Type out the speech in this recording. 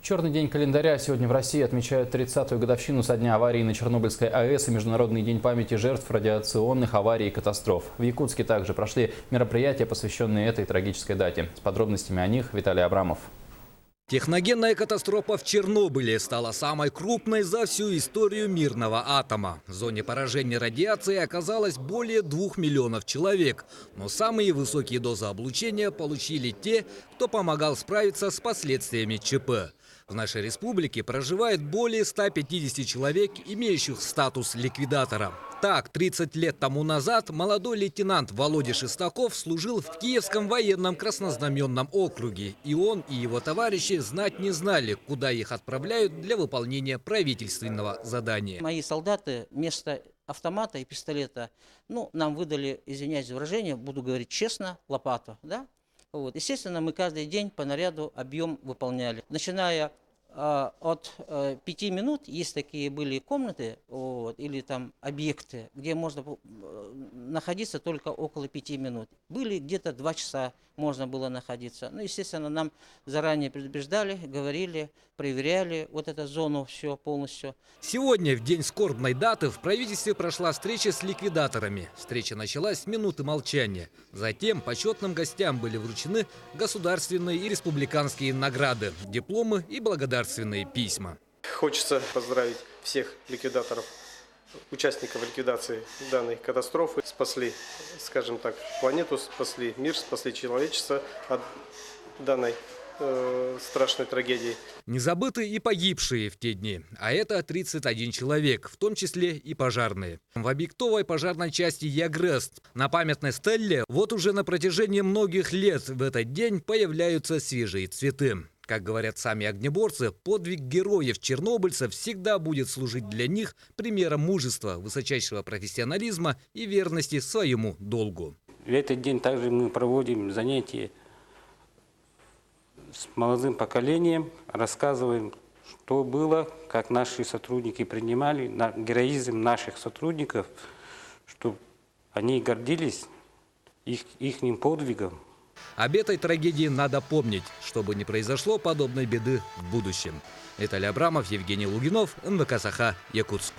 Черный день календаря. Сегодня в России отмечают 30-ю годовщину со дня аварии на Чернобыльской АЭС и Международный день памяти жертв радиационных аварий и катастроф. В Якутске также прошли мероприятия, посвященные этой трагической дате. С подробностями о них Виталий Абрамов. Техногенная катастрофа в Чернобыле стала самой крупной за всю историю мирного атома. В зоне поражения радиации оказалось более 2 миллионов человек. Но самые высокие дозы облучения получили те, кто помогал справиться с последствиями ЧП. В нашей республике проживает более 150 человек, имеющих статус ликвидатора. Так, 30 лет тому назад молодой лейтенант Володя Шестаков служил в Киевском военном краснознаменном округе. И он, и его товарищи знать не знали, куда их отправляют для выполнения правительственного задания. Мои солдаты вместо автомата и пистолета, нам выдали, извиняюсь за выражение, буду говорить честно, лопату, да? Вот. Естественно, мы каждый день по наряду объем выполняли. Начиная от 5 минут, есть такие были комнаты или там объекты, где можно находиться только около 5 минут. Были где-то 2 часа можно было находиться. Естественно, нам заранее предупреждали, говорили, проверяли вот эту зону все полностью. Сегодня, в день скорбной даты, в правительстве прошла встреча с ликвидаторами. Встреча началась с минуты молчания. Затем почетным гостям были вручены государственные и республиканские награды, дипломы и благодарственные письма. Хочется поздравить всех ликвидаторов, участников ликвидации данной катастрофы. Спасли, скажем так, планету, спасли мир, спасли человечество от данной страшной трагедии. Не забыты и погибшие в те дни, а это 31 человек, в том числе и пожарные. В объектовой пожарной части Ягрест на памятной стеле вот уже на протяжении многих лет в этот день появляются свежие цветы. Как говорят сами огнеборцы, подвиг героев-чернобыльцев всегда будет служить для них примером мужества, высочайшего профессионализма и верности своему долгу. В этот день также мы проводим занятия с молодым поколением, рассказываем, что было, как наши сотрудники принимали, героизм наших сотрудников, чтобы они гордились ихним подвигом. Об этой трагедии надо помнить, чтобы не произошло подобной беды в будущем. Виталий Абрамов, Евгений Лугинов, НВК Саха, Якутск.